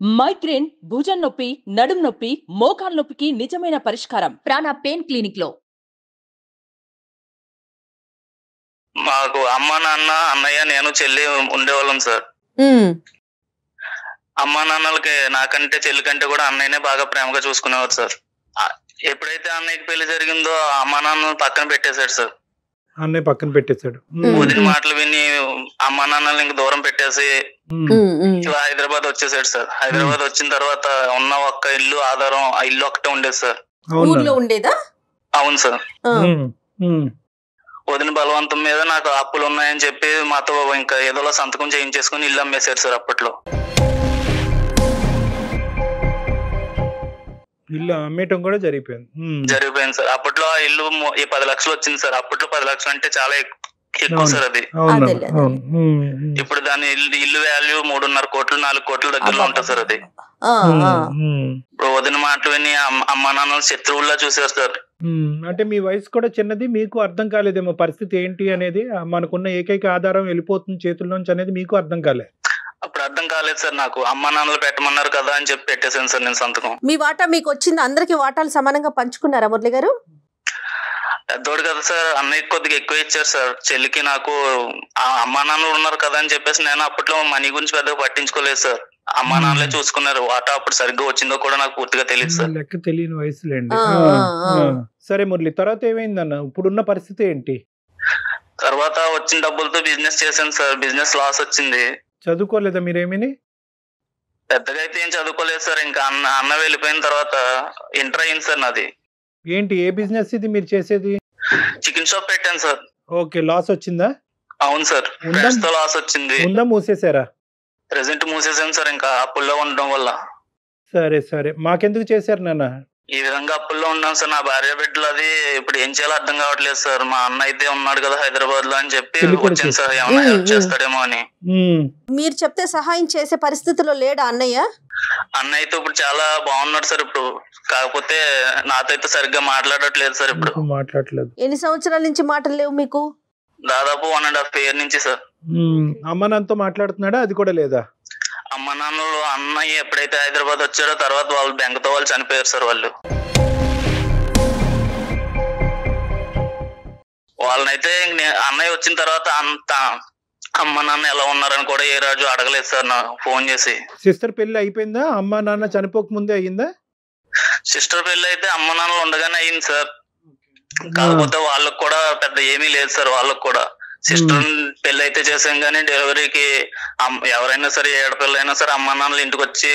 Migraine, భుజం నొప్పి, నడుం నొప్పి, మోకాలు నొప్పికి నిజమైన పరిష్కారం ప్రాణ పెయిన్ క్లినిక్ లో. మాకు అమ్మ, నాన్న, అన్నయ్య, నేను, చెల్లి ఉండేవాళ్ళం సార్. అమ్మ నాన్నలకి నాకంటే చెల్లి కంటే కూడా అన్నయ్యనే బాగా ప్రేమగా చూసుకునేవారు సార్. ఎప్పుడైతే అన్నయ్యకి పెళ్లి జరిగిందో అమ్మ నాన్న పక్కన పెట్టేశాడు సార్. అన్నయ్య పక్కన పెట్టేశాడు. వదిన మాటలు విని అమ్మ నాన్నలు ఇంక దూరం పెట్టేసి హైదరాబాద్ వచ్చేసాడు సార్. హైదరాబాద్ వచ్చిన తర్వాత ఉన్న ఒక్క ఇల్లు ఆధారం ఆ ఇల్లు ఒకటే ఉండేది సార్. ఊర్లో ఉండేదా? అవును సార్. వదిన బలవంతం మీద నాకు అప్పులు ఉన్నాయని చెప్పి మాతో ఇంకా ఏదోలా సంతకం చేయించేసుకుని ఇల్లు అమ్మేశారు సార్. అప్పట్లో ఇల్లు అమ్మేయటం కూడా జరిగిపోయింది సార్. అప్పట్లో ఆ ఇల్లు 10 లక్షలు వచ్చింది సార్. అప్పట్లో 10 లక్షలు అంటే చాలా ఎక్కువ సార్ అది. ఇప్పుడు దాని ఇల్లు వాల్యూ 3.5 కోట్లు 4 కోట్ల దగ్గరలో ఉంటుంది సార్ అది. ఇప్పుడు వదిన మాటలు విని అమ్మ నాన్న శత్రువుల్లా చూసారు సార్. అంటే మీ వయసు కూడా చిన్నది, మీకు అర్థం కాలేదేమో పరిస్థితి ఏంటి అనేది. మనకున్న ఏకైక ఆధారం వెళ్ళిపోతుంది చేతుల్లోంచి అనేది మీకు అర్థం కాలేదు. అప్పుడు అర్థం కాలేదు సార్ నాకు. అమ్మ నాన్నలు పెట్టమన్నారు కదా అని చెప్పి పెట్టేశాను సార్ నేను సంతకం. మీ వాటా మీకు వచ్చింది, అందరికి వాటాలు సమానంగా పంచుకున్నారా మురళి గారు? పెద్దోడు కదా సార్, అన్నయ్య కొద్దిగా ఎక్కువ ఇచ్చారు సార్. చెల్లికి నాకు అమ్మ నాన్నలు ఉన్నారు కదా అని చెప్పేసి నేను అప్పట్లో మనీ గురించి పెద్దగా పట్టించుకోలేదు సార్. అమ్మ నాన్నలే చూసుకున్నారు. వాటా అప్పుడు సరిగ్గా వచ్చిందో కూడా నాకు పూర్తిగా తెలియదు సార్. లెక్క తెలియని వయసులేండి. సరే మురళి, తర్వాత ఏమైందన్న? ఇప్పుడున్న పరిస్థితి ఏంటి? తర్వాత వచ్చిన డబ్బులతో బిజినెస్ చేశాను సార్. బిజినెస్ లాస్ వచ్చింది. చదువుకోలేదా మీరేమీ? పెద్దగా అయితే ఏం చదువుకోలేదు సార్. ఇంకా అన్న వెళ్ళిపోయిన తర్వాత ఇంటర్ అయింది సార్ నాది. ఏంటి, ఏ బిజినెస్ ఇది మీరు చేసేది? చికెన్ షాప్ పెట్టాను సార్. ఓకే, లాస్ వచ్చిందా? అవును సార్, ప్రస్తుతం లాస్ వచ్చింది. ఉందా మూసేసారా? ప్రెసెంట్ మూసేసాను సార్, ఇంకా అప్పుల్లో ఉండడం వల్ల. సరే సరే, మాకెందుకు చేశారు నాన్న? ఈ విధంగా అప్పుల్లో ఉన్నాం సార్. నా భార్య బిడ్డలు అది ఇప్పుడు ఏం చేయాలో అర్థం కావట్లేదు సార్. మా అన్న అయితే ఉన్నాడు కదా హైదరాబాద్ లో అని చెప్పి వచ్చాను సార్, ఏమైనా హెల్ప్ చేస్తాడేమో అని. మీరు చెప్తే సహాయం చేసే పరిస్థితిలో లేడా అన్నయ్య? అన్న అయితే ఇప్పుడు చాలా బాగున్నాడు సార్ ఇప్పుడు. కాకపోతే నాతో అయితే సరిగ్గా మాట్లాడట్లేదు సార్ ఇప్పుడు. మాట్లాడలేదు. ఎన్ని సంవత్సరాల నుంచి మాటలు లేవు మీకు? దాదాపు 1.5 year నుంచి సార్. అమ్మ నాన్నతో మాట్లాడుతున్నాడా? అది కూడా లేదా? అమ్మ నాన్నలు అన్నయ్య ఎప్పుడైతే హైదరాబాద్ వచ్చారో తర్వాత వాళ్ళు బెంగతో వాళ్ళు చనిపోయారు సార్. వాళ్ళనైతే అన్నయ్య వచ్చిన తర్వాత అంత అమ్మ నాన్న ఎలా ఉన్నారని కూడా ఏ రోజు అడగలేదు సార్ నా ఫోన్ చేసి. సిస్టర్ పెళ్లి అయిపోయిందా? అమ్మ నాన్న చనిపోక ముందే అయ్యిందా? సిస్టర్ పెళ్లి అయితే అమ్మ నాన్నలు ఉండగానే అయింది సార్. కాకపోతే వాళ్ళకు కూడా పెద్ద ఏమీ లేదు సార్. వాళ్ళకు కూడా సిస్టర్ పెళ్లి అయితే చేసాం కానీ డెలివరీకి ఎవరైనా సరే ఏడపిల్ల అయినా సరే అమ్మ నాన్నలు ఇంటికి వచ్చి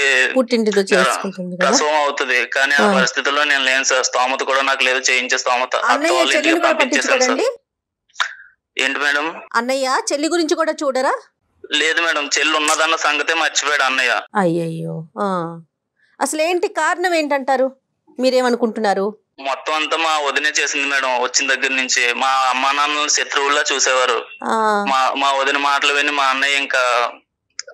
ప్రసవం అవుతుంది. కానీ ఆ పరిస్థితుల్లో నేను లేను సార్. స్తోమత కూడా నాకు లేదు చేయించే స్తోమత. అత్త వాళ్ళ ఇంటికి పంపించేసాను సార్. ఏంటి మేడం? అన్నయ్య చెల్లి గురించి కూడా చూడరా? లేదు మేడం, చెల్లి ఉన్నదన్న సంగతే మర్చిపోయాడు అన్నయ్య. అయ్యయ్యో, అసలు ఏంటి కారణం ఏంటంటారు? మీరేమనుకుంటున్నారు? మొత్తం అంతా మా వదినే చేసింది మేడం. వచ్చిన దగ్గర నుంచి మా అమ్మ నాన్నలు శత్రువుల్లా చూసేవారు. మా వదిన మాటలు విని మా అన్నయ్య ఇంకా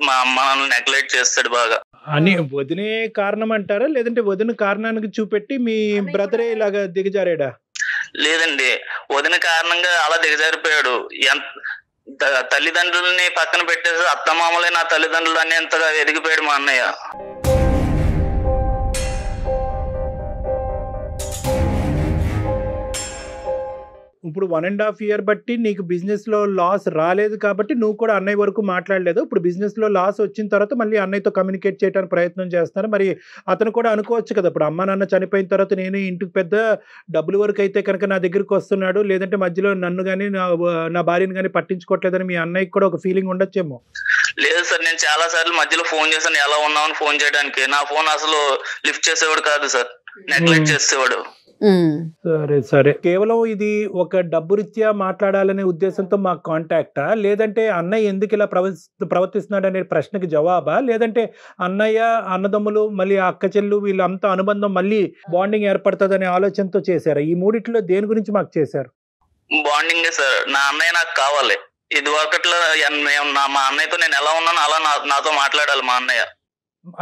మా అమ్మ నాన్నలు నెగ్లెక్ట్ చేస్తాడు బాగా అని. వదినే కారణం అంటారా, లేదంటే వదిన కారణానికి చూపెట్టి మీ బ్రదరే ఇలాగా దిగజారాడా? లేదండి, వదిన కారణంగా అలా దిగజారిపోయాడు. తల్లిదండ్రుల్ని పక్కన పెట్టేసి అత్తమామలే నా తల్లిదండ్రులు అని ఎంతగా ఎదిగిపోయాడు మా అన్నయ్య. ఇప్పుడు 1.5 year బట్టి నీకు బిజినెస్ లో లాస్ రాలేదు కాబట్టి నువ్వు కూడా అన్నయ్య వరకు మాట్లాడలేదు. ఇప్పుడు బిజినెస్ లో లాస్ వచ్చిన తర్వాత మళ్ళీ అన్నయ్యతో కమ్యూనికేట్ చేయడానికి ప్రయత్నం చేస్తున్నారు. మరి అతను కూడా అనుకోవచ్చు కదా, ఇప్పుడు అమ్మ నాన్న చనిపోయిన తర్వాత నేను ఇంటికి పెద్ద డబ్బుల వరకు అయితే కనుక నా దగ్గరికి వస్తున్నాడు, లేదంటే మధ్యలో నన్ను కానీ నా భార్యను కానీ పట్టించుకోవట్లేదని మీ అన్నయ్యకి కూడా ఒక ఫీలింగ్ ఉండొచ్చేమో. లేదు సార్, నేను చాలా సార్లు మధ్యలో ఫోన్ చేశాను ఎలా ఉన్నామని ఫోన్ చేయడానికి. నా ఫోన్ అసలు లిఫ్ట్ చేసేవాడు కాదు సార్, నెగ్లెక్ట్ చేసేవాడు. సరే సరే, కేవలం ఇది ఒక డబ్బు రీత్యా మాట్లాడాలనే ఉద్దేశంతో మాకు కాంటాక్టా, లేదంటే అన్నయ్య ఎందుకు ఇలా ప్రవర్తిస్తున్నాడు అనే ప్రశ్నకి జవాబా, లేదంటే అన్నయ్య అన్నదమ్ములు మళ్ళీ అక్క చెల్లు వీళ్ళంతా అనుబంధం మళ్ళీ బాండింగ్ ఏర్పడుతుంది అనే ఆలోచనతో చేశారు? ఈ మూడిట్లో దేని గురించి మాకు చేశారు? Bonding sir. నా అన్నయ్య నాకు కావాలి. ఇది ఒకట్లో మా అన్నయ్యతో నేను ఎలా ఉన్నానో అలా నాతో మాట్లాడాలి మా అన్నయ్య.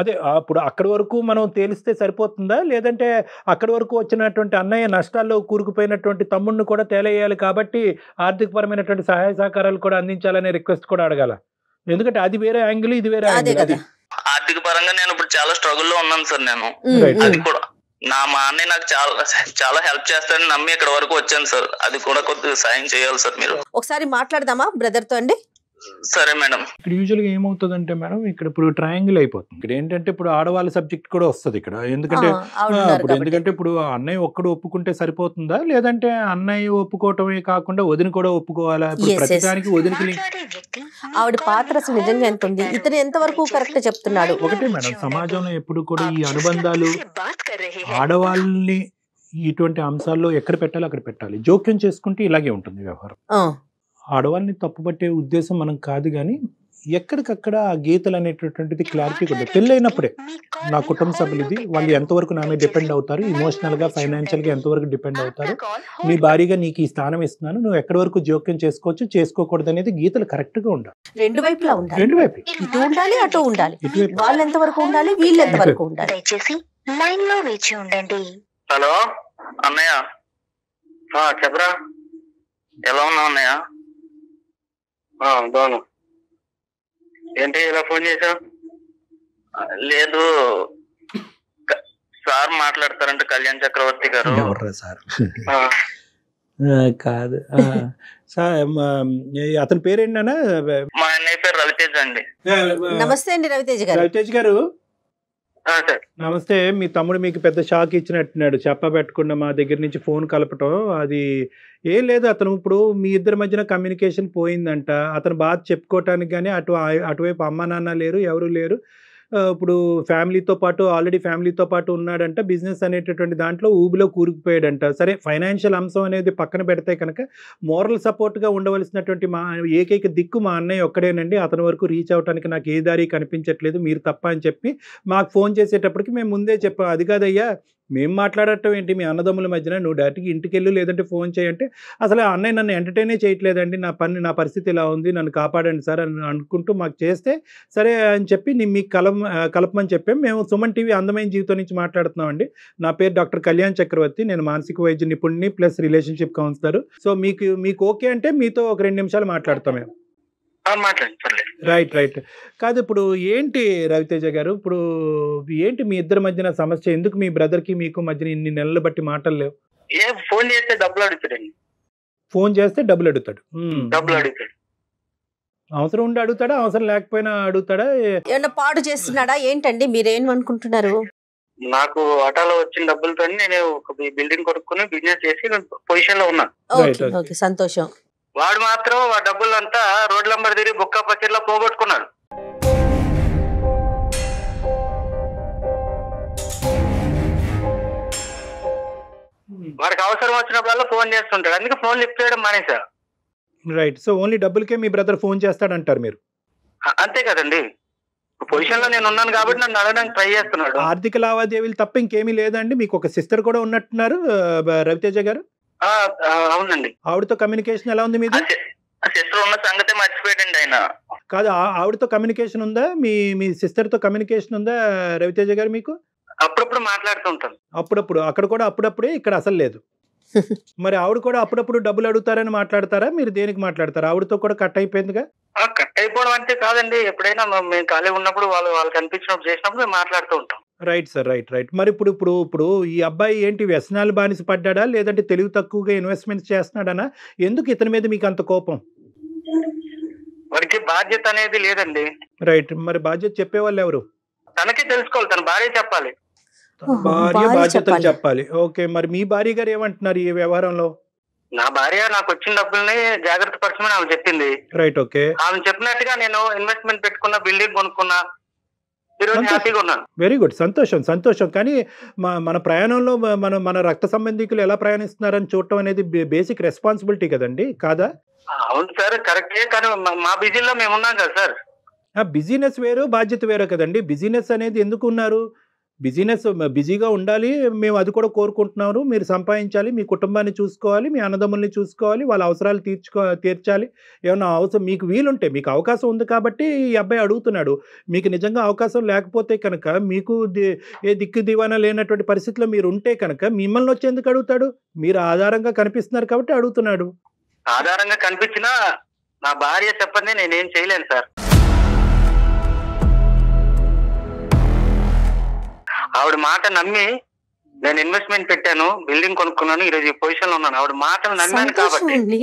అదే, అప్పుడు అక్కడి వరకు మనం తేలిస్తే సరిపోతుందా, లేదంటే అక్కడి వరకు వచ్చినటువంటి అన్నయ్య నష్టాల్లో కూరుకుపోయినటువంటి తమ్ముడిని కూడా తేలేయాలి కాబట్టి ఆర్థికపరమైనటువంటి సహాయ సహకారాలు కూడా అందించాలనే రిక్వెస్ట్ కూడా అడగాల? ఎందుకంటే అది వేరే యాంగిల్, ఇది వేరే యాంగిల్. ఆర్థిక పరంగా నేను ఇప్పుడు చాలా స్ట్రగుల్ లో ఉన్నాను సార్. నేను Right. అది కూడా మా అన్నయ్య నాకు చాలా హెల్ప్ చేస్తారని నమ్మి ఇక్కడ వరకు వచ్చాను సార్. అది కూడా కొద్దిగా సాయం చేయాలి సార్ మీరు. ఒకసారి మాట్లాడదామా బ్రదర్ తో అండి? సరే మేడం. ఇక్కడ యూజువల్గా ఏమవుతుందంటే మేడం, ఇక్కడ ఇప్పుడు ట్రయాంగిల్ అయిపోతుంది. ఇక్కడ ఏంటంటే ఇప్పుడు ఆడవాళ్ళ సబ్జెక్ట్ కూడా వస్తుంది ఇక్కడ. ఎందుకంటే ఇప్పుడు అన్నయ్య ఒక్కడు ఒప్పుకుంటే సరిపోతుందా, లేదంటే అన్నయ్య ఒప్పుకోవటమే కాకుండా వదిన కూడా ఒప్పుకోవాలా? ఇప్పుడు ప్రతిదానికి వదినకి ఆవిడ పాత్ర అసలు నిజంగా ఎంత ఉంది, ఇతను ఎంత వరకు కరెక్ట్ చెప్తున్నాడు? ఒకటే మేడం, సమాజంలో ఎప్పుడు కూడా ఈ అనుబంధాలు ఆడవాళ్ళని ఇటువంటి అంశాల్లో ఎక్కడ పెట్టాలో అక్కడ పెట్టాలి. జోక్యం చేసుకుంటే ఇలాగే ఉంటుంది వ్యవహారం. ఆడవాళ్ళని తప్పుపట్టే ఉద్దేశం మనం కాదు, కానీ ఎక్కడికక్కడ ఆ గీతలు అనేటటువంటిది క్లారిటీ ఉంటుంది. పెళ్ళైనప్పుడే నా కుటుంబ సభ్యులు ఇది, వాళ్ళు ఎంతవరకు నా మీద డిపెండ్ అవుతారు, ఇమోషనల్ గా ఫైనాన్షియల్ గా ఎంతవరకు డిపెండ్ అవుతారు, నీ భారీగా నీకు ఈ స్థానం ఇస్తున్నాను, నువ్వు ఎక్కడి వరకు జోక్యం చేసుకోవచ్చు చేసుకోకూడదు అనేది గీతలు కరెక్ట్ గా ఉండాలి. రెండు వైపులా ఉండాలి. రెండు వైపు ఇటు ఉండాలి అటు ఉండాలి. వాళ్ళు ఎంత వరకు ఉండాలి, వీళ్ళు ఎంత వరకు ఉండాలి. దయచేసి లైన్ లో వేచి ఉండండి. హలో అన్నయ్య. చెప్పరా, ఎలా ఉన్నావు అన్నయ్య? బాను. ఏంటి ఇలా ఫోన్ చేసావు? లేదు సార్ మాట్లాడతారంటే కళ్యాణ్ చక్రవర్తి గారు. ఎవర్రా సార్? కాదు సార్, అతని పేరేంటన్నా? మా అన్నయ్య పేరు రవితేజ్ అండి. నమస్తే అండి రవితేజ్ గారు. రవితేజ్ గారు సార్ నమస్తే. మీ తమ్ముడు మీకు పెద్ద షాక్ ఇచ్చినట్టున్నాడు, చెప్పబెట్టకుండా మా దగ్గర నుంచి ఫోన్ కలపటం. అది ఏం లేదు, అతను ఇప్పుడు మీ ఇద్దరి మధ్యన కమ్యూనికేషన్ పోయిందంట. అతను బాధ చెప్పుకోవటానికి కానీ అటువైపు అమ్మ నాన్న లేరు, ఎవరు లేరు. ఇప్పుడు ఆల్రెడీ ఫ్యామిలీతో పాటు ఉన్నాడంట. బిజినెస్ అనేటటువంటి దాంట్లో ఊబిలో కూరుకుపోయాడంట. సరే, ఫైనాన్షియల్ అంశం అనేది పక్కన పెడితే కనుక మోరల్ సపోర్ట్గా ఉండవలసినటువంటి మా ఏకైక దిక్కు మా అన్నయ్య ఒక్కడేనండి. అతని వరకు రీచ్ అవడానికి నాకు ఏ దారి కనిపించట్లేదు, మీరు తప్ప అని చెప్పి మాకు ఫోన్ చేసేటప్పటికి మేము ముందే చెప్పాం, అది కాదయ్యా మేము మాట్లాడటం ఏంటి మీ అన్నదమ్ముల మధ్యన, నువ్వు డైరెక్ట్గా ఇంటికి వెళ్ళు లేదంటే ఫోన్ చేయంటే అసలు అన్నయ్య నన్ను ఎంటర్టైనే చేయట్లేదండి, నా పరిస్థితి ఇలా ఉంది, నన్ను కాపాడండి సార్ అని అనుకుంటూ మాకు చేస్తే సరే అని చెప్పి మీకు కలపమని చెప్పాం. మేము సుమన్ టీవీ అందమైన జీవితం నుంచి మాట్లాడుతున్నాం అండి. నా పేరు డాక్టర్ కళ్యాణ్ చక్రవర్తి, నేను మానసిక వైద్య నిపుణుని ప్లస్ రిలేషన్షిప్ కౌన్సిలర్. సో మీకు ఓకే అంటే మీతో ఒక 2 నిమిషాలు మాట్లాడతాం మేము. రైట్. కాదు, ఇప్పుడు ఏంటి రవితేజ గారు, ఇప్పుడు ఏంటి మీ ఇద్దరి మధ్యన సమస్య? ఎందుకు మీ బ్రదర్ కి మీకు మధ్యన ఇన్ని నెలలు బట్టి మాటలు లేవు? ఫోన్ చేస్తే డబ్బులు అడుగుతాడండి. ఫోన్ చేస్తే డబ్బులు అడుగుతాడు. అవసరం ఉండి అడుగుతాడా, అవసరం లేకపోయినా అడుగుతాడా? ఏమన్నా పాడు చేస్తున్నాడా ఏంటండి, మీరేం అనుకుంటున్నారు? నాకు ఆటోలో వచ్చిన డబ్బులతో నేను ఒక బిల్డింగ్ కొనుక్కుని బిజినెస్ చేసి పొజిషన్ లో ఉన్నా. ఓకే, సంతోషం. వాడు మాత్రం ఆ డబ్బులంతా రోడ్ నంబర్ తిరిగి బొక్క పచ్చట్లో పోగొట్టుకున్నాడు. వాడికి అవసరం వచ్చినప్పుడల్లా ఫోన్ చేస్తుంటాడు, అందుకే ఫోన్ లిఫ్ట్ చేయడం మానేసా. రైట్. సో ఓన్లీ డబ్బులకే మీ బ్రదర్ ఫోన్ చేస్తాడంటారు మీరు? అంతే కదండి, పొజిషన్ లో నేను ఉన్నాను కాబట్టి నన్ను అడగడానికి ట్రై చేస్తున్నాడు. ఆర్థిక లావాదేవీలు తప్ప ఇంకేమీ లేదండి? మీకు ఒక సిస్టర్ కూడా ఉన్నట్టున్నారు రవితేజ గారు? అవునండి. ఆవిడతో కమ్యూనికేషన్ ఎలా ఉంది మీది? సిస్టర్ ఉన్న సంగతే మర్చిపోయాడండి ఆయన. కాదు, ఆవిడతో కమ్యూనికేషన్ ఉందా? మీ సిస్టర్ తో కమ్యూనికేషన్ ఉందా రవితేజ గారు మీకు? అప్పుడప్పుడు మాట్లాడుతుంటాను. అప్పుడప్పుడు, అక్కడ కూడా అప్పుడప్పుడే, ఇక్కడ అసలు లేదు. మరి ఆవిడ కూడా అప్పుడప్పుడు డబ్బులు అడుగుతారని మాట్లాడతారా? మీరు దేనికి మాట్లాడతారా? ఆవిడతో కూడా కట్ అయిపోయిందిగా? కట్ అయిపోవడం అంటే కాదండి, ఎప్పుడైనా మేము ఖాళీ ఉన్నప్పుడు వాళ్ళకి అనిపించినప్పుడు చేసినప్పుడు మేము మాట్లాడుతూ ఉంటాం. Right sir, right. మరి ఇప్పుడు ఈ అబ్బాయి ఏంటి వ్యసనాలు బానిస పడ్డాడా, లేదంటే తెలివి తక్కువగా ఇన్వెస్ట్మెంట్స్ చేస్తున్నాడనా? ఎందుకు ఇతని మీద మీకు అంత కోపం? వాడికి బాధ్యత అనేది లేదండి. రైట్. మరి బాధ్యత చెప్పేవాళ్ళు ఎవరు? తనకే తెలుసుకోవాలి, తన భార్య చెప్పాలి. భార్య బాధ్యతలు చెప్పాలి. ఓకే, మరి మీ భార్య గారు ఏమంటున్నారు ఈ వ్యవహారంలో? నా భార్య నాకు వచ్చిన డబ్బుల్ని జాగ్రత్త పరచమని ఆమె చెప్పింది. రైట్. ఓకే. ఆమె చెప్పినట్టుగా నేను ఇన్వెస్ట్మెంట్ పెట్టుకున్న, బిల్డింగ్ కొనుక్కున్నా, ఈరోజు హ్యాపీగా ఉన్నాను. వెరీ గుడ్, సంతోషం. కానీ మన ప్రయాణంలో మన రక్త సంబంధికులు ఎలా ప్రయాణిస్తున్నారని చూడటం అనేది బేసిక్ రెస్పాన్సిబిలిటీ కదండి, కాదా? అవును సార్, కరెక్టే. కానీ మా బిజీలో మేము ఉన్నాం కదా సార్. బిజినెస్ వేరు, బాధ్యత వేరు కదండి. బిజినెస్ అనేది ఎందుకు ఉన్నారు? బిజీగా ఉండాలి, మేము అది కూడా కోరుకుంటున్నాము. మీరు సంపాదించాలి, మీ కుటుంబాన్ని చూసుకోవాలి, మీ అన్నదమ్ముల్ని చూసుకోవాలి, వాళ్ళ అవసరాలు తీర్చాలి. ఏమన్నా అవసరం మీకు వీలుంటే, మీకు అవకాశం ఉంది కాబట్టి ఈ అబ్బాయి అడుగుతున్నాడు. మీకు నిజంగా అవకాశం లేకపోతే కనుక, మీకు ఏ దిక్కు దివానా లేనటువంటి పరిస్థితిలో మీరు ఉంటే కనుక మిమ్మల్ని వచ్చి ఎందుకు అడుగుతాడు? మీరు ఆధారంగా కనిపిస్తున్నారు కాబట్టి అడుగుతున్నాడు. ఆధారంగా కనిపించినా నా భార్య చెప్పండి నేనేం చేయలేను సార్. ఆవిడ మాట నమ్మి నేను ఇన్వెస్ట్మెంట్ పెట్టాను, బిల్డింగ్ కొనుక్కున్నాను, ఈ రోజు ఈ పొజిషన్ లో ఉన్నాను. ఆవిడ మాటలు నమ్మాను సంతోషం కాబట్టి. అండి,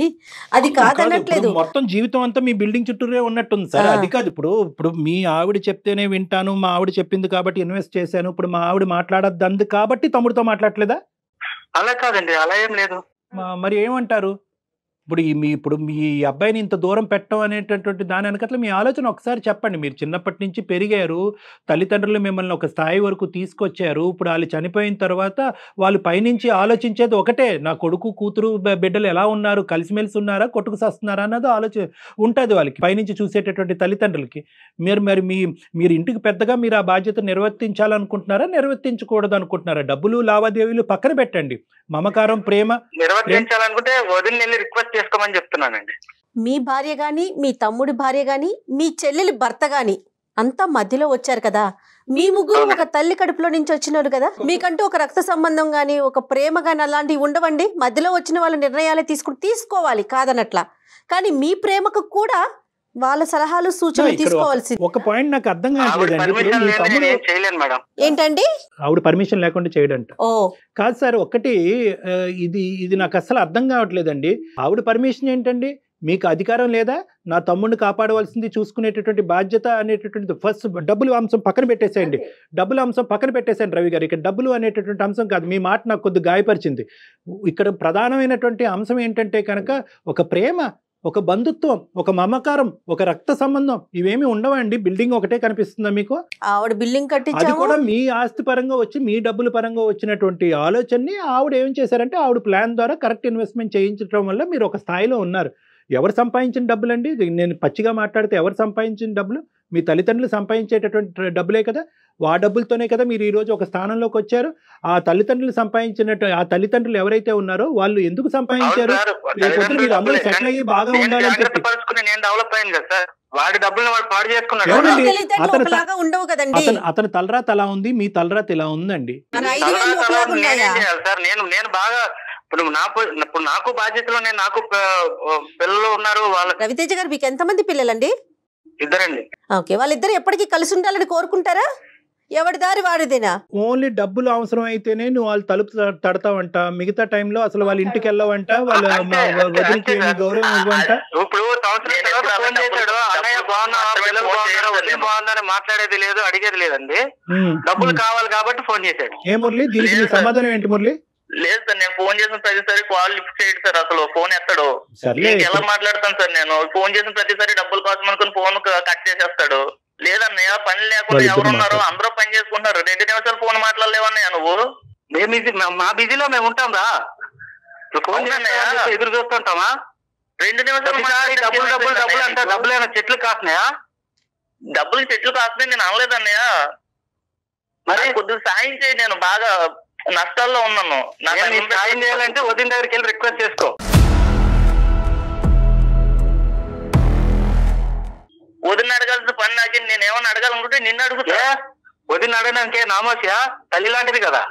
అది కాదు, కాదనట్లేదు. ఇప్పుడు మొత్తం జీవితం అంతా మీ బిల్డింగ్ చుట్టూరే ఉన్నట్టుంది సార్. ఆ. అది కాదు, ఇప్పుడు మీ ఆవిడ చెప్తేనే వింటాను, మా ఆవిడ చెప్పింది కాబట్టి ఇన్వెస్ట్ చేశాను, ఇప్పుడు మా ఆవిడ మాట్లాడద్దు కాబట్టి తమ్ముడితో మాట్లాడలేదా? అలా కాదండి, అలా ఏం లేదు. మరి ఏమంటారు? ఇప్పుడు మీ అబ్బాయిని ఇంత దూరం పెట్టడం అనేటటువంటి దాని వెనకట్ల మీ ఆలోచన ఒకసారి చెప్పండి. మీరు చిన్నప్పటి నుంచి పెరిగారు, తల్లిదండ్రులు మిమ్మల్ని ఒక స్థాయి వరకు తీసుకొచ్చారు. ఇప్పుడు వాళ్ళు చనిపోయిన తర్వాత వాళ్ళు పైనుంచి ఆలోచించేది ఒకటే, నా కొడుకు కూతురు బిడ్డలు ఎలా ఉన్నారు, కలిసిమెలిసి ఉన్నారా, కొట్టుకు సస్తున్నారా అన్నది ఆలోచన ఉంటుంది వాళ్ళకి, పైనుంచి చూసేటటువంటి తల్లిదండ్రులకి. మీరు ఇంటికి పెద్దగా మీరు ఆ బాధ్యత నిర్వర్తించాలనుకుంటున్నారా, నిర్వర్తించకూడదు అనుకుంటున్నారా? డబ్బులు లావాదేవీలు పక్కన పెట్టండి, మమకారం ప్రేమ నిర్వర్తించాలనుకుంటే వదిన వెళ్ళి రిక్వెస్ట్ చేసుకోమని చెప్తున్నానండి. మీ భార్య గాని, మీ తమ్ముడి భార్య గాని, మీ చెల్లెలి భర్త గాని అంతా మధ్యలో వచ్చారు కదా. మీ ముగ్గురు ఒక తల్లి కడుపులో నుంచి వచ్చినారు కదా, మీకంటూ ఒక రక్త సంబంధం గాని, ఒక ప్రేమ గాని అలాంటివి ఉండవండి. మధ్యలో వచ్చిన వాళ్ళ నిర్ణయాలే తీసుకోవాలి కాదనట్లా, కానీ మీ ప్రేమకు కూడా వాళ్ళ సలహాలు సూచనలు తీసుకోవాల్సింది. ఒక పాయింట్ నాకు అర్థం కావట్లేదండి. చేయలేను మేడం. ఏంటండి? ఆవిడ పర్మిషన్ లేకుండా చేయడంట. ఓ కాదు సార్, ఒకటి ఇది నాకు అసలు అర్థం కావట్లేదండి. ఆవిడ పర్మిషన్ ఏంటండి? మీకు అధికారం లేదా? నా తమ్ముడిని కాపాడవలసింది, చూసుకునేటటువంటి బాధ్యత అనేటటువంటి ఫస్ట్ డబ్బులు అంశం పక్కన పెట్టేసేయండి. డబ్బుల అంశం పక్కన పెట్టేసేయండి రవి గారు. ఇక్కడ డబ్బులు అనేటటువంటి అంశం కాదు. మీ మాట నాకు కొద్దిగా గాయపరిచింది. ఇక్కడ ప్రధానమైనటువంటి అంశం ఏంటంటే కనుక ఒక ప్రేమ, ఒక బంధుత్వం, ఒక మమకారం, ఒక రక్త సంబంధం, ఇవేమి ఉండవండి. బిల్డింగ్ ఒకటే కనిపిస్తుందా మీకు? ఆవిడ బిల్డింగ్ అది కట్టించాము. కూడా మీ ఆస్తి పరంగా వచ్చి, మీ డబ్బుల పరంగా వచ్చినటువంటి ఆలోచనని ఆవిడ ఏం చేశారంటే ఆవిడ ప్లాన్ ద్వారా కరెక్ట్ ఇన్వెస్ట్మెంట్ చేయించడం వల్ల మీరు ఒక స్థాయిలో ఉన్నారు. ఎవరు సంపాదించిన డబ్బులండి? నేను పచ్చిగా మాట్లాడితే ఎవరు సంపాదించిన డబ్బులు? మీ తల్లిదండ్రులు సంపాదించేటటువంటి డబ్బులే కదా. ఆ డబ్బులతోనే కదా మీరు ఈ రోజు ఒక స్థానంలోకి వచ్చారు. ఆ తల్లిదండ్రులు సంపాదించినట్టు, ఆ తల్లిదండ్రులు ఎవరైతే ఉన్నారో వాళ్ళు ఎందుకు సంపాదించారు? మీరు అందరూ సెటిల్ అయ్యి బాగా ఉండాలని చెప్పి. నేను డెవలప్ అయ్యాను కదా సార్, వాడి డబ్బులు వాడు పాడు చేసుకున్నాడు. ఎవరండి? తెలివితేటలు ఒకలాగా ఉండవు కదండి. అతని తలరాత ఎలా ఉంది, మీ తలరాత ఎలా ఉందండి? మన 5,000 ఒకలాగా ఉన్నాయా? సార్ నేను బాగా ఇప్పుడు నాకు బాధ్యతలు, నాకు పిల్లలు ఉన్నారు. వాళ్ళ రవితేజ గారు, మీకు ఎంతమంది పిల్లలండి? ఇద్దరండి. ఓకే, వాళ్ళిద్దరు ఎప్పటికీ కలిసి ఉండాలని కోరుకుంటారా? ఎవరి దారి వాడిదేనా? ఓన్లీ డబ్బులు అవసరం అయితేనే నువ్వు వాళ్ళు తలుపు తడతావంట, మిగతా టైంలో అసలు వాళ్ళ ఇంటికి వెళ్ళవంట, వాళ్ళ వదిలికి గౌరవం ఇవ్వంట. ఇప్పుడు సంవత్సరం తర్వాత ఫోన్ చేశాడు, అన్నయ్య బాగున్నా, పిల్లలు బాగున్నారా, వదిలి బాగుందని మాట్లాడేది లేదు, అడిగేది లేదండి. డబ్బులు కావాలి కాబట్టి ఫోన్ చేశాడు. ఏ మురళి, దీనికి నీ సమాధానం ఏంటి మురళి? లేదు సార్, నేను ఫోన్ చేసిన ప్రతిసారి కాల్ లిఫ్ట్ చేయడు సార్, అసలు ఫోన్ ఎత్తాడు. సర్లే, ఎలా మాట్లాడతాను సార్ నేను? ఫోన్ చేసిన ప్రతిసారి డబ్బుల కోసం అనుకుని ఫోన్ కట్ చేసేస్తాడు. లేదన్నయ్య, పని లేకుండా ఎవరున్నారు, అందరూ పని చేసుకుంటున్నారు, 2 నిమిషాలు ఫోన్ మాట్లాడలేవన్నయ్య నువ్వు. మా బిజీలో మేము ఉంటాం రా, ఫోన్ ఎదురు చూస్తుంటామా? 2 నిమిషాలు డబ్బులు అంటే డబ్బులు చెట్లు కాస్తున్నాయా? డబ్బులు చెట్లు కాస్తున్నాయి నేను అనలేదన్నయ్య. మరి కొద్దిగా సాయం చేయి, నేను బాగా నష్టాల్లో ఉన్నాను. సాయం చేయాలంటే వదిన దగ్గరికి వెళ్ళి రిక్వెస్ట్ చేసుకో. వదిన అడగాల్సిన పని నాకే, నేను ఏమన్నా అడగాలనుకుంటే నిన్ను అడుగుతా. వదిన అడగడానికి నామోసియా? తల్లి లాంటిది కదా.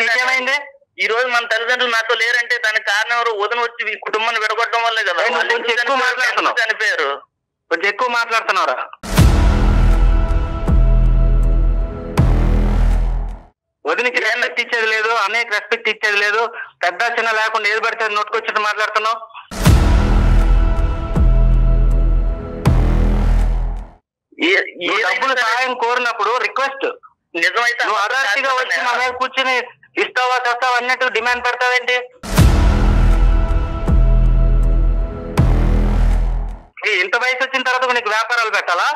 నీకేమైంది? ఈ రోజు మన తల్లిదండ్రులు నాతో లేరంటే దానికి కారణం ఎవరు? వదిన వచ్చి ఈ కుటుంబాన్ని విడగొట్టడం వల్లే కదా. చనిపోయారు. కొంచెం ఎక్కువ మాట్లాడుతున్నారా? వదినికి రెస్పెక్ట్ ఇచ్చేది లేదు, అన్నయ్యకి రెస్పెక్ట్ ఇచ్చేది లేదు, పెద్ద చిన్న లేకుండా ఏది పడితే నోటుకొచ్చి మాట్లాడుతున్నావు. డబ్బులు సహాయం కోరినప్పుడు రిక్వెస్ట్ నిజమైతే నువ్వు అదార్తిగా వచ్చి మా మీద కూర్చుని ఇస్తావా చేస్తావా అన్నట్టు డిమాండ్ పెడతావేంటి? ఇంత వయసు వచ్చిన తర్వాత నీకు వ్యాపారాలు పెట్టాలా?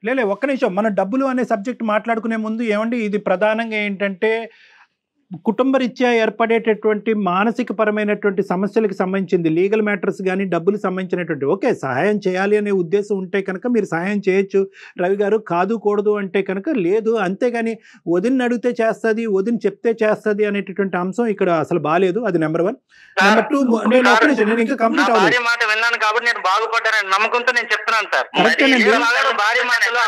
లేలే, ఒక్క నిమిషం. మన డబ్బులు అనే సబ్జెక్ట్ మాట్లాడుకునే ముందు ఏమండి, ఇది ప్రధానంగా ఏంటంటే కుటుంబ రీత్యా ఏర్పడేటటువంటి మానసిక పరమైనటువంటి సమస్యలకు సంబంధించింది, లీగల్ మ్యాటర్స్ కానీ డబ్బులు సంబంధించినటువంటి. ఓకే, సహాయం చేయాలి అనే ఉద్దేశం ఉంటే కనుక మీరు సహాయం చేయొచ్చు రవి గారు, కాదు కూడదు అంటే కనుక లేదు. అంతేగాని వదిన అడిగితే చేస్తుంది, వదిన చెప్తే చేస్తుంది అనేటటువంటి అంశం ఇక్కడ అసలు బాగాలేదు. అది నెంబర్ 1. నెంబర్ 2, నేను ఇంకా కంప్లీట్ అవ్వలేదు. మాట విన్నాను కాబట్టి నేను బాగుపడ్డానని నమ్మకంతో నేను చెప్తున్నాను సార్. భార్య మాటలు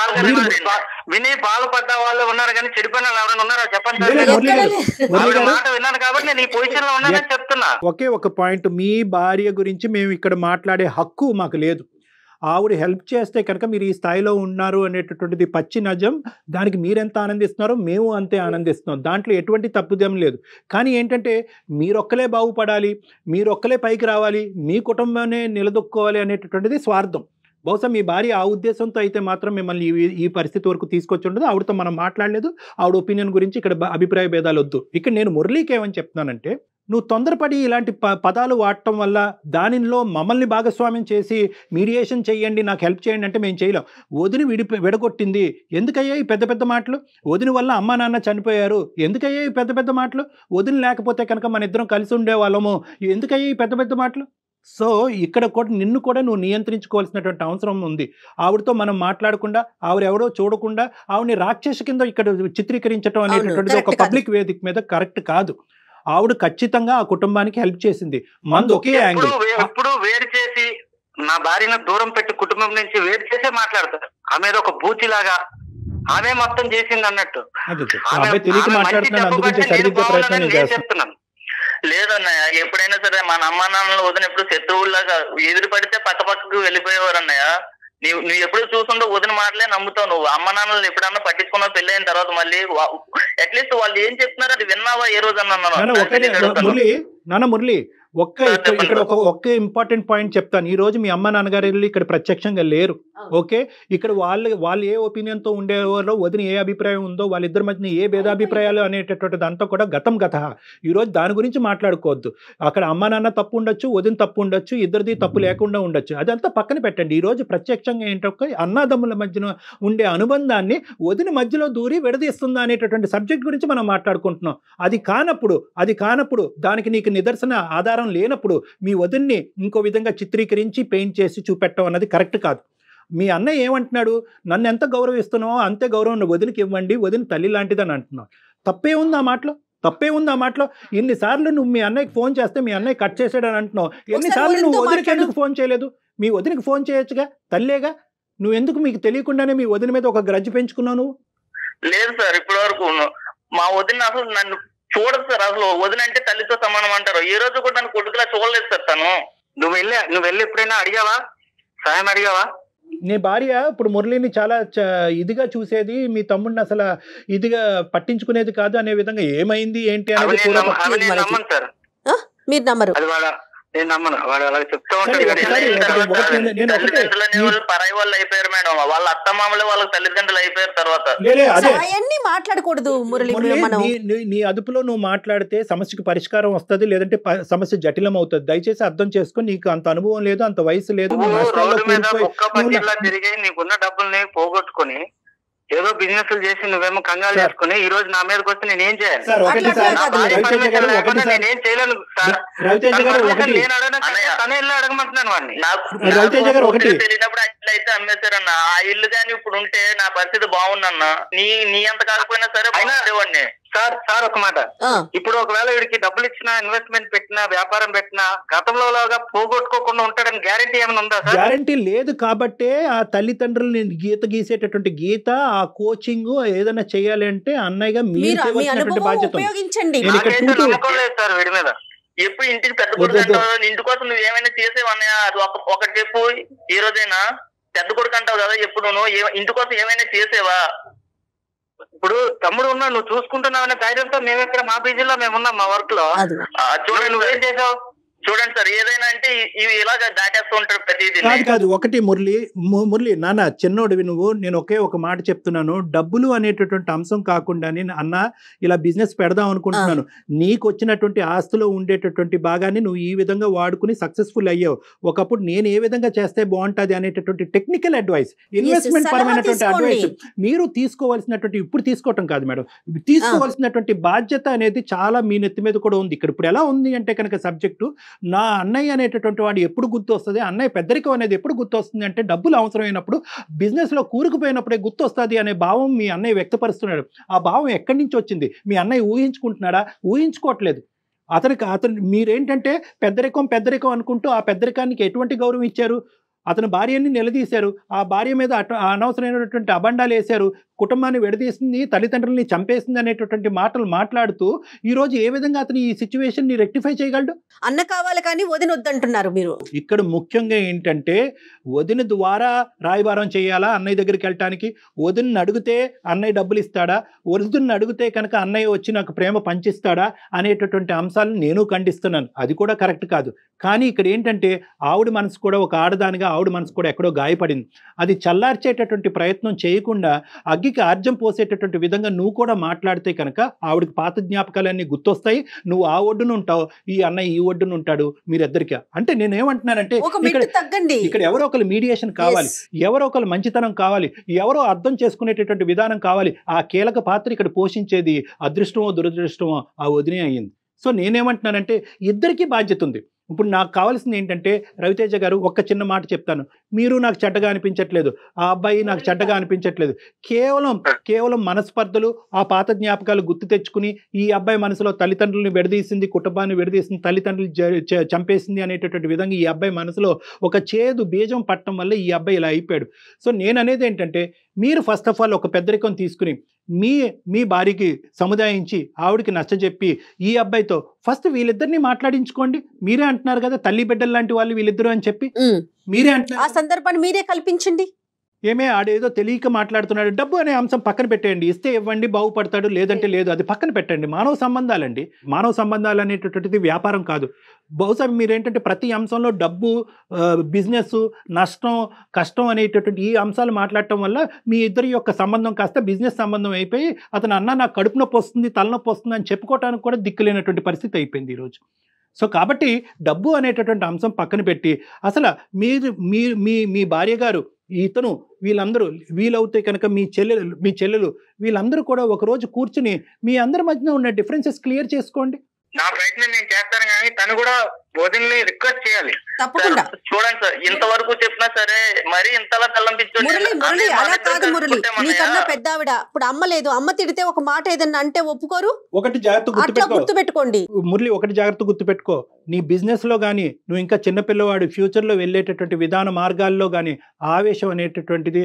విని బాగుపడ్డ వాళ్ళు ఉన్నారు కానీ చెడిపోయిన వాళ్ళు ఎవరైనా ఉన్నారా చెప్పండి. మాట విన్నాను కాబట్టి నేను ఈ పొజిషన్ లో ఉన్నానని చెప్తున్నా. ఒకే ఒక పాయింట్, మీ భార్య గురించి మేము ఇక్కడ మాట్లాడే హక్కు మాకు లేదు. ఆవిడ హెల్ప్ చేస్తే కనుక మీరు ఈ స్థాయిలో ఉన్నారు అనేటటువంటిది పచ్చి నిజం. దానికి మీరెంత ఆనందిస్తున్నారో మేము అంతే ఆనందిస్తున్నాం. దాంట్లో ఎటువంటి తప్పుదేం లేదు. కానీ ఏంటంటే మీరొక్కలే బాగుపడాలి, మీరొక్కలే పైకి రావాలి, మీ కుటుంబాన్ని నిలదొక్కోవాలి అనేటటువంటిది స్వార్థం. బహుశా మీ భార్య ఆ ఉద్దేశంతో అయితే మాత్రం మిమ్మల్ని ఈ పరిస్థితి వరకు తీసుకొచ్చి ఉండదు. ఆవిడతో మనం మాట్లాడలేదు. ఆవిడ ఒపీనియన్ గురించి ఇక్కడ అభిప్రాయ భేదాలు వద్దు. ఇక్కడ నేను మురళీకి ఏమని చెప్తున్నానంటే, నువ్వు తొందరపడి ఇలాంటి పదాలు వాడటం వల్ల దానిలో మమ్మల్ని భాగస్వామ్యం చేసి మీడియేషన్ చేయండి, నాకు హెల్ప్ చేయండి అంటే మేము చేయలేం. వదిని విడగొట్టింది, ఎందుకయ్యాయి పెద్ద పెద్ద మాటలు? వదిన వల్ల అమ్మా నాన్న చనిపోయారు, ఎందుకయ్యాయి పెద్ద పెద్ద మాటలు? వదిన లేకపోతే కనుక మన ఇద్దరం కలిసి ఉండేవాళ్ళము, ఎందుకయ్యాయి పెద్ద పెద్ద మాటలు? సో ఇక్కడ కూడా నిన్ను కూడా నువ్వు నియంత్రించుకోవాల్సినటువంటి అవసరం ఉంది. ఆవిడతో మనం మాట్లాడకుండా, ఆవిడెవడో చూడకుండా ఆవిడని రాక్షస కింద ఇక్కడ చిత్రీకరించడం అనేటటువంటిది ఒక పబ్లిక్ వేదిక మీద కరెక్ట్ కాదు. ఆవిడ ఖచ్చితంగా ఆ కుటుంబానికి హెల్ప్ చేసింది. మంది ఒకే యాంగిల్. ఎప్పుడు వేరు చేసి నా భార్యను దూరం పెట్టి కుటుంబం నుంచి వేరు చేసే మాట్లాడతారు. ఆమె ఒక బూచిలాగా ఆమె మొత్తం చేసింది అన్నట్టు. తెలియక మాట్లాడుతున్నాను, అందుకే సరిదిద్దే ప్రయత్నం చేస్తున్నాను. లేదన్నయ్య, ఎప్పుడైనా సరే మన అమ్మా నాన్నలు వదిన ఎప్పుడు శత్రువులాగా ఎదురు పడితే పక్కకు వెళ్ళిపోయేవారు అన్నయ్య. నువ్వు ఎప్పుడు చూసుంటూ వదిన మాటలే నమ్ముతావు. నువ్వు అమ్మ నాన్నలు ఎప్పుడన్నా పట్టించుకున్నావు పెళ్లి అయిన తర్వాత? మళ్ళీ అట్లీస్ట్ వాళ్ళు ఏం చెప్తున్నారో అది విన్నావా ఏ రోజు అన్నాను? మురళి ఇక్కడ ఒక్క ఇంపార్టెంట్ పాయింట్ చెప్తాను. ఈ రోజు మీ అమ్మ నాన్నగారు ఇక్కడ ప్రత్యక్షంగా లేరు. ఓకే, ఇక్కడ వాళ్ళు ఏ ఒపీనియన్ తో ఉండేవారో, వదిన ఏ అభిప్రాయం ఉందో, వాళ్ళిద్దరి మధ్య ఏ భేదాభిప్రాయాలు అనేటటువంటిది అంతా కూడా గతం గత. ఈ రోజు దాని గురించి మాట్లాడుకోవద్దు. అక్కడ అమ్మ నాన్న తప్పు ఉండొచ్చు, వదిన తప్పు ఉండొచ్చు, ఇద్దరిది తప్పు లేకుండా ఉండొచ్చు, అదంతా పక్కన పెట్టండి. ఈ రోజు ప్రత్యక్షంగా ఏంటంటే అన్నదమ్ముల మధ్యన ఉండే అనుబంధాన్ని వదిన మధ్యలో దూరి విడదీస్తుందా అనేటటువంటి సబ్జెక్ట్ గురించి మనం మాట్లాడుకుంటున్నాం. అది కానప్పుడు దానికి నీకు నిదర్శన ఆధారం లేనప్పుడు మీ వదిన్ని ఇంకో విధంగా చిత్రీకరించి పెయింట్ చేసి చూపెట్టడం అన్నది కరెక్ట్ కాదు. మీ అన్నయ్య ఏమంటున్నాడు? నన్ను ఎంత గౌరవిస్తున్నావో అంతే గౌరవం వదినకి ఇవ్వండి, వదిన తల్లి లాంటిదని అంటున్నావు. తప్పే ఉంది ఆ మాటలో? ఎన్నిసార్లు నువ్వు మీ అన్నయ్యకి ఫోన్ చేస్తే మీ అన్నయ్య కట్ చేసాడని అంటున్నావు. ఎన్నిసార్లు నువ్వు వదినకి ఎందుకు ఫోన్ చేయలేదు? మీ వదినకి ఫోన్ చేయొచ్చుగా, తల్లేగా. నువ్వు ఎందుకు మీకు తెలియకుండానే మీ వదిన మీద ఒక గ్రడ్జ్ పెంచుకున్నావు నువ్వు? లేదు సార్, ఇప్పటి వరకు మా వదిన అసలు నన్ను చూడదు సార్. అసలు వదిన అంటే తల్లితో సమానం అంటారు. ఈ రోజు కూడా నన్ను కొడుకులా చూడలేదు సార్ తను. నువ్వు వెళ్ళి ఎప్పుడైనా అడిగావా, సాయం అడిగావా? నీ భార్య ఇప్పుడు మురళిని చాలా ఇదిగా చూసేది, మీ తమ్ముడిని అసలు ఇదిగా పట్టించుకునేది కాదు అనే విధంగా ఏమైంది ఏంటి అనేది మీరు నమ్మరు. నేను నమ్మను. వాడు అలా చెప్తా ఉంటాడు. పరాయి వాళ్ళు అయిపోయారు మేడం. వాళ్ళ అత్తమామలే వాళ్ళకి తల్లిదండ్రులు అయిపోయారు తర్వాత. అవన్నీ మాట్లాడకూడదు మురళి. నీ అదుపులో నువ్వు మాట్లాడితే సమస్యకు పరిష్కారం వస్తుంది, లేదంటే సమస్య జటిలం అవుతుంది. దయచేసి అర్థం చేసుకొని, నీకు అంత అనుభవం లేదు, అంత వయసు లేదు. రోడ్డు మీద ఒక్క పట్టిలా తిరిగి నీకున్న డబ్బుల్ని పోగొట్టుకుని ఏదో బిజినెస్ చేసి నువ్వేమో కంగారు చేసుకుని ఈ రోజు నా మీదకి వస్తే నేనేం చేయాలి? నేనేం చేయలేను. నేను తనే ఇల్లు అడగమంటున్నాను వాడిని. తెలియనప్పుడు ఆ ఇల్లు అయితే అమ్మేశారన్న. ఆ ఇల్లు కానీ ఇప్పుడు ఉంటే నా పరిస్థితి బాగుందన్న. నీ అంత కాకపోయినా సరే వాడిని. సార్ ఒక మాట, ఇప్పుడు ఒకవేళ వీడికి డబ్బులు ఇచ్చినా, ఇన్వెస్ట్మెంట్ పెట్టినా, వ్యాపారం పెట్టినా గతంలో లాగా పోగొట్టుకోకుండా ఉంటాడని గ్యారంటీ ఏమైనా ఉందా? గ్యారంటీ లేదు. కాబట్టే ఆ తల్లిదండ్రులని గీత గీసేటటువంటి గీత, ఆ కోచింగ్ ఏదైనా చేయాలి అంటే అన్నయ్యగా మీరు బాధ్యత ఉపయోగించండి. సార్ వీడి మీద ఎప్పుడు ఇంటికి పెద్ద కొడుకు అంటావు, ఇంటి కోసం నువ్వు ఏమైనా చేసేవన్నయ్యా? అది ఒకటి చెప్పు. ఈ రోజైనా పెద్ద కొడుకు అంటావు కదా, ఎప్పుడు నువ్వు ఇంటి కోసం ఏమైనా చేసేవా? ఇప్పుడు తమ్ముడు ఉన్నా, నువ్వు చూసుకుంటున్నావనే ధైర్యంతో మేము ఇక్కడ మా బీజీలో మేము ఉన్నాం, మా వర్క్ లో. చూడండి నువ్వేం చేసావు. చూడండి సార్, ఏదైనా అంటే ఇవి ఇలాగా దాటేస్తూ ఉంటారు ప్రతిదీ. కాదు ఒకటి మురళి నాన్న చిన్నోడివి నువ్వు. నేను ఒక మాట చెప్తున్నాను. డబ్బులు అనేటటువంటి అంశం కాకుండా అన్న ఇలా బిజినెస్ పెడదాం అనుకుంటున్నాను, నీకు వచ్చినటువంటి ఆస్తులో ఉండేటటువంటి భాగాన్ని నువ్వు ఈ విధంగా వాడుకుని సక్సెస్ఫుల్ అయ్యావు. ఒకప్పుడు నేను ఏ విధంగా చేస్తే బాగుంటుంది అనేటటువంటి టెక్నికల్ అడ్వైస్, ఇన్వెస్ట్మెంట్ పరమైనటువంటి అడ్వైస్ మీరు తీసుకోవాల్సినటువంటి, ఇప్పుడు తీసుకోవటం కాదు మేడం, తీసుకోవాల్సినటువంటి బాధ్యత అనేది చాలా మీ నెత్తి మీద కూడా ఉంది. ఇక్కడ ఇప్పుడు ఎలా ఉంది అంటే కనుక సబ్జెక్టు, నా అన్నయ్య అనేటటువంటి వాడు ఎప్పుడు గుర్తు వస్తుంది, అన్నయ్య పెద్దరికం అనేది ఎప్పుడు గుర్తు వస్తుంది అంటే డబ్బులు అవసరమైనప్పుడు, బిజినెస్లో కూరుకుపోయినప్పుడే గుర్తు వస్తుంది అనే భావం మీ అన్నయ్య వ్యక్తపరుస్తున్నాడు. ఆ భావం ఎక్కడి నుంచి వచ్చింది? మీ అన్నయ్య ఊహించుకుంటున్నాడా? ఊహించుకోవట్లేదు. అతను మీరేంటంటే పెద్దరికం అనుకుంటూ ఆ పెద్దరికానికి ఎటువంటి గౌరవం ఇచ్చారు? అతని భార్యని నిలదీశారు, ఆ భార్య మీద అనవసరమైనటువంటి అబండాలు వేశారు, కుటుంబాన్ని విడదీసింది, తల్లిదండ్రుల్ని చంపేసింది అనేటటువంటి మాటలు మాట్లాడుతూ ఈ రోజు ఏ విధంగా అతను ఈ సిచ్యువేషన్ ని రెక్టిఫై చేయగలడు? అన్న కావాలి కానీ వదిన వద్దంటున్నారు మీరు. ఇక్కడ ముఖ్యంగా ఏంటంటే వదిన ద్వారా రాయబారం చేయాలా అన్నయ్య దగ్గరికి వెళ్ళటానికి? వదిన అడిగితే అన్నయ్య డబ్బులు ఇస్తాడా? వదిన అడిగితే కనుక అన్నయ్య వచ్చి నాకు ప్రేమ పంచిస్తాడా అనేటటువంటి అంశాలను నేను ఖండిస్తున్నాను. అది కూడా కరెక్ట్ కాదు. కానీ ఇక్కడ ఏంటంటే ఆవిడ మనసు కూడా ఒక ఆడదానిగా ఆవిడ మనసు కూడా ఎక్కడో గాయపడింది. అది చల్లార్చేటటువంటి ప్రయత్నం చేయకుండా అగ్గికి ఆర్జం పోసేటటువంటి విధంగా నువ్వు కూడా మాట్లాడితే కనుక ఆవిడకి పాత జ్ఞాపకాలన్నీ గుర్తొస్తాయి. నువ్వు ఆ ఒడ్డున ఉంటావు, ఈ అన్నయ్య ఈ ఒడ్డున ఉంటాడు, మీరిద్దరికీ. అంటే నేనేమంటున్నానంటే ఇక్కడ ఎవరో ఒకరు మీడియేషన్ కావాలి, ఎవరో ఒకరు మంచితనం కావాలి, ఎవరో అర్థం చేసుకునేటటువంటి విధానం కావాలి. ఆ కీలక పాత్ర ఇక్కడ పోషించేది అదృష్టమో దురదృష్టమో ఆ వదినే అయ్యింది. సో నేనేమంటున్నానంటే ఇద్దరికీ బాధ్యత ఉంది. ఇప్పుడు నాకు కావాల్సింది ఏంటంటే రవితేజ గారు ఒక్క చిన్న మాట చెప్తాను. మీరు నాకు చెడ్డగా అనిపించట్లేదు, ఆ అబ్బాయి నాకు చెడ్డగా అనిపించట్లేదు. కేవలం మనస్పర్ధలు, ఆ పాత జ్ఞాపకాలు గుర్తు తెచ్చుకుని ఈ అబ్బాయి మనసులో తల్లిదండ్రులను విడదీసింది, కుటుంబాన్ని విడదీసింది, తల్లిదండ్రులు చంపేసింది అనేటటువంటి విధంగా ఈ అబ్బాయి మనసులో ఒక చేదు బీజం పట్టడం వల్ల ఈ అబ్బాయి ఇలా అయిపోయాడు. సో నేను అనేది ఏంటంటే మీరు ఫస్ట్ ఆఫ్ ఆల్ ఒక పెద్దరికం తీసుకుని మీ భార్యకి సముదాయించి ఆవిడికి నచ్చజెప్పి ఈ అబ్బాయితో ఫస్ట్ వీళ్ళిద్దరిని మాట్లాడించుకోండి. మీరే అంటున్నారు కదా తల్లి బిడ్డలు లాంటి వాళ్ళు వీళ్ళిద్దరు అని చెప్పి, మీరే అంటున్నారు. ఆ సందర్భాన్ని మీరే కల్పించండి. ఏమే ఆడేదో తెలియక మాట్లాడుతున్నాడు. డబ్బు అనే అంశం పక్కన పెట్టేయండి. ఇస్తే ఇవ్వండి, బాగుపడతాడు, లేదంటే లేదు, అది పక్కన పెట్టండి. మానవ సంబంధాలండి. మానవ సంబంధాలు అనేటటువంటిది వ్యాపారం కాదు. బహుశా మీరేంటంటే ప్రతి అంశంలో డబ్బు, బిజినెస్, నష్టం, కష్టం అనేటటువంటి ఈ అంశాలు మాట్లాడటం వల్ల మీ ఇద్దరి యొక్క సంబంధం కాస్త బిజినెస్ సంబంధం అయిపోయి అతను అన్న నాకు కడుపు నొప్పి వస్తుంది, తలనొప్పి వస్తుంది అని చెప్పుకోవడానికి కూడా దిక్కులేనటువంటి పరిస్థితి అయిపోయింది ఈరోజు. సో కాబట్టి డబ్బు అనేటటువంటి అంశం పక్కన పెట్టి అసలు మీ భార్య గారు, ఇతను, వీళ్ళందరూ వీలవుతే కనుక మీ చెల్లెలు వీళ్ళందరూ కూడా ఒకరోజు కూర్చుని మీ అందరి మధ్యన ఉన్న డిఫరెన్సెస్ క్లియర్ చేసుకోండి. నా ప్రయత్నం నేను చేస్తాను, కానీ తను కూడా వదిలిని రిక్వెస్ట్ చేయాలి. తప్పకుండా చూడండి సార్, ఇంతవరకు చెప్పినా సరే మరి ఇంతలా మురళి అలా కాదు మురళి, నీకన్నా పెద్ద ఆవిడ. ఇప్పుడు అమ్మ లేదు, అమ్మ తిడితే ఒక మాట ఏదన్నా అంటే ఒప్పుకోరు. ఒకటి జాగ్రత్త గుర్తుపెట్టుకోండి మురళి, ఒకటి జాగ్రత్త గుర్తుపెట్టుకో. నీ బిజినెస్ లో కానీ నువ్వు ఇంకా చిన్నపిల్లవాడు ఫ్యూచర్ లో వెళ్ళేటటువంటి విధాన మార్గాల్లో కానీ ఆవేశం అనేటటువంటిది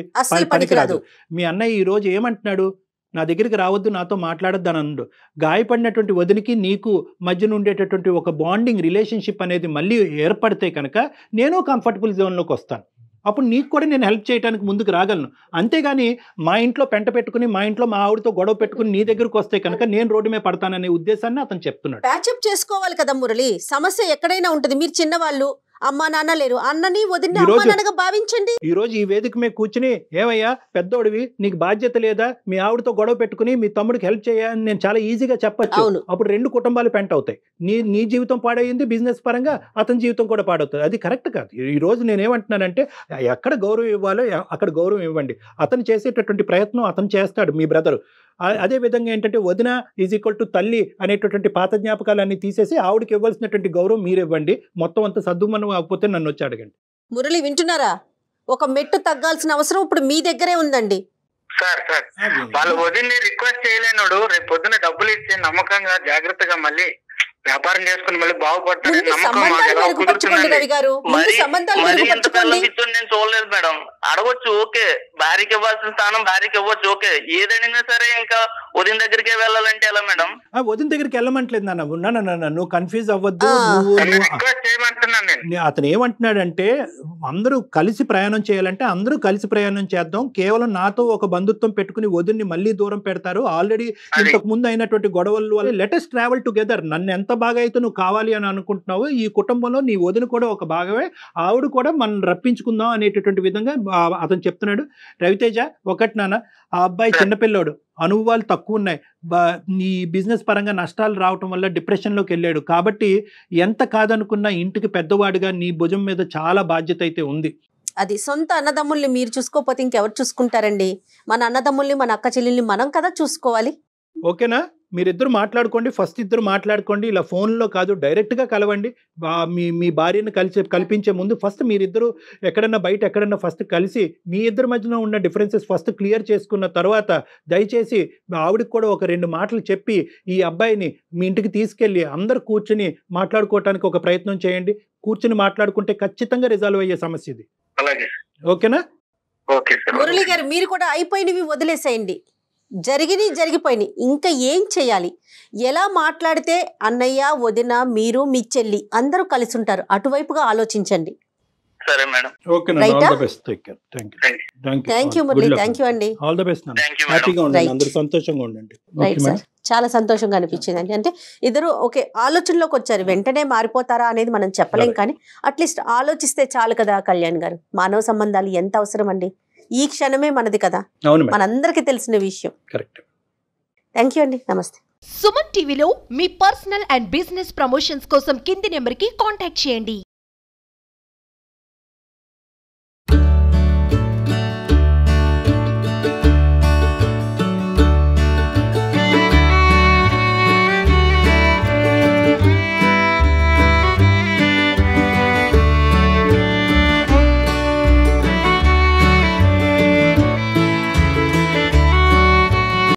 పనికిరాదు. మీ అన్నయ్య ఈ రోజు ఏమంటున్నాడు? నా దగ్గరికి రావద్దు, నాతో మాట్లాడద్దు అని అన్నాడు. గాయపడినటువంటి వదినికి నీకు మధ్యన ఉండేటటువంటి ఒక బాండింగ్ రిలేషన్షిప్ అనేది మళ్ళీ ఏర్పడితే కనుక నేను కంఫర్టబుల్ జోన్లోకి వస్తాను. అప్పుడు నీకు కూడా నేను హెల్ప్ చేయడానికి ముందుకు రాగలను. అంతేగాని మా ఇంట్లో పెంట పెట్టుకుని మా ఇంట్లో మా ఆవిడతో గొడవ పెట్టుకుని నీ దగ్గరకు వస్తే కనుక నేను రోడ్డు మీద పడతాననే ఉద్దేశాన్ని అతను చెప్తున్నాడు. ప్యాచప్ చేసుకోవాలి కదా మురళి. సమస్య ఎక్కడైనా ఉంటుంది. మీరు చిన్నవాళ్ళు, అమ్మా నాన్న లేరు, అన్నని వదిలిని అమ్మా నాన్నగా భావించండి. ఈ రోజు ఈ వేదిక మీద కూర్చుని ఏమయ్యా పెద్దోడివి, నీకు బాధ్యత లేదా, మీ ఆవిడతో గొడవ పెట్టుకుని మీ తమ్ముడికి హెల్ప్ చేయాలని నేను చాలా ఈజీగా చెప్పచ్చు. అప్పుడు రెండు కుటుంబాలు పెంట అవుతాయి. నీ జీవితం పాడైంది, బిజినెస్ పరంగా అతని జీవితం కూడా పాడవుతుంది. అది కరెక్ట్ కాదు. ఈ రోజు నేనేమంటున్నానంటే ఎక్కడ గౌరవం ఇవ్వాలో అక్కడ గౌరవం ఇవ్వండి. అతను చేసేటటువంటి ప్రయత్నం అతను చేస్తాడు, మీ బ్రదరు. అదే విధంగా ఏంటంటే వదిన ఈజ్ ఈక్వల్ టు తల్లి అనేటటువంటి పాత జ్ఞాపకాలన్నీ తీసేసి ఆవిడకి ఇవ్వాల్సినటువంటి గౌరవం మీరు ఇవ్వండి. మొత్తం అంతా సద్దుమనం అవ్వకపోతే నన్ను వచ్చి అడగండి. మురళి వింటున్నారా? ఒక మెట్టు తగ్గాల్సిన అవసరం ఇప్పుడు మీ దగ్గరే ఉందండి. సార్ వాళ్ళు వదిన్ని రిక్వెస్ట్ చేయలేనుడు రేపు పొద్దున డబ్బులు ఇచ్చి నమ్మకంగా జాగ్రత్తగా మళ్ళీ వ్యాపారం చేసుకుని మళ్ళీ బాగుపడతాడు నమ్మకం నేను చూడలేదు మేడం. అడగొచ్చు, ఓకే, భార్యకి ఇవ్వాల్సిన స్థానం భార్యకి ఇవ్వచ్చు, ఓకే. ఏదైనా సరే ఇంకా వదిన దగ్గరికే వెళ్ళాలంటే ఎలా మేడం? వదిన దగ్గరికి వెళ్ళమంటలేదు నాన్న, నువ్వు కన్ఫ్యూజ్ అవ్వద్దు. అతను ఏమంటున్నాడంటే అందరూ కలిసి ప్రయాణం చేయాలంటే అందరూ కలిసి ప్రయాణం చేద్దాం. కేవలం నాతో ఒక బంధుత్వం పెట్టుకుని వదిన్ని మళ్ళీ దూరం పెడతారు. ఆల్రెడీ ఇంతకు ముందు అయినటువంటి గొడవల వల్ల లెటెస్ట్ ట్రావెల్ టుగెదర్. నన్ను ఎంత బాగా అయితే నువ్వు కావాలి అని అనుకుంటున్నావు, ఈ కుటుంబంలో నీ వదిన కూడా ఒక భాగమే, ఆవిడ కూడా మనం రప్పించుకుందాం అనేటటువంటి విధంగా అతను చెప్తున్నాడు. రవితేజ, ఒకటి నాన్న, ఆ అబ్బాయి చిన్నపిల్లోడు, అనుభవాలు తక్కువ ఉన్నాయి. నీ బిజినెస్ పరంగా నష్టాలు రావటం వల్ల డిప్రెషన్లోకి వెళ్ళాడు. కాబట్టి ఎంత కాదనుకున్నా ఇంటికి పెద్దవాడిగా నీ భుజం మీద చాలా బాధ్యత అయితే ఉంది. అది సొంత అన్నదమ్ముల్ని మీరు చూసుకోకపోతే ఇంకెవరు చూసుకుంటారండి? మన అన్నదమ్ముల్ని, మన అక్క చెల్లెల్ని మనం కదా చూసుకోవాలి. ఓకేనా? మీరిద్దరు మాట్లాడుకోండి, ఫస్ట్ ఇద్దరు మాట్లాడుకోండి. ఇలా ఫోన్లో కాదు, డైరెక్ట్గా కలవండి. మీ భార్యను కల్పించే ముందు ఫస్ట్ మీరిద్దరు ఎక్కడన్నా ఫస్ట్ కలిసి మీ ఇద్దరి మధ్యన ఉన్న డిఫరెన్సెస్ ఫస్ట్ క్లియర్ చేసుకున్న తర్వాత దయచేసి ఆవిడకి కూడా ఒక 2 మాటలు చెప్పి ఈ అబ్బాయిని మీ ఇంటికి తీసుకెళ్ళి అందరు కూర్చుని మాట్లాడుకోవటానికి ఒక ప్రయత్నం చేయండి. కూర్చుని మాట్లాడుకుంటే ఖచ్చితంగా రిజాల్వ్ అయ్యే సమస్య ఇది. ఓకేనా? Okay sir. మురళి గారు మీరు కూడా అయిపోయినవి వదిలేసేయండి, జరిగిపోయినాయి, ఇంకా ఏం చేయాలి, ఎలా మాట్లాడితే అన్నయ్య వదిన మీరు మీ చెల్లి అందరూ కలిసి ఉంటారు, అటువైపుగా ఆలోచించండి. సరే మేడం. ఓకే Right ఆల్ ఆ? The best, take care. Thank you Murali, thank you అండి. All the best. Thank you madam. హ్యాపీగా ఉండండి, Right. అందరూ సంతోషంగా ఉండండి. రైట్ సార్, చాలా సంతోషంగా అనిపించింది అండి. అంటే ఇద్దరు ఒకే ఆలోచనలోకి వచ్చారు, వెంటనే మారిపోతారా అనేది మనం చెప్పలేం, కానీ అట్లీస్ట్ ఆలోచిస్తే చాలు కదా కళ్యాణ్ గారు. మానవ సంబంధాలు ఎంత అవసరం అండి, ఈ క్షణమే మనది కదా, అవును మేడం, మనందరికీ తెలిసిన విషయం. కరెక్ట్. థ్యాంక్ యూ అండి, నమస్తే. సుమన్ టీవీలో మీ పర్సనల్ అండ్ బిజినెస్ ప్రమోషన్స్ కోసం కింది నెంబర్కి కాంటాక్ట్ చేయండి.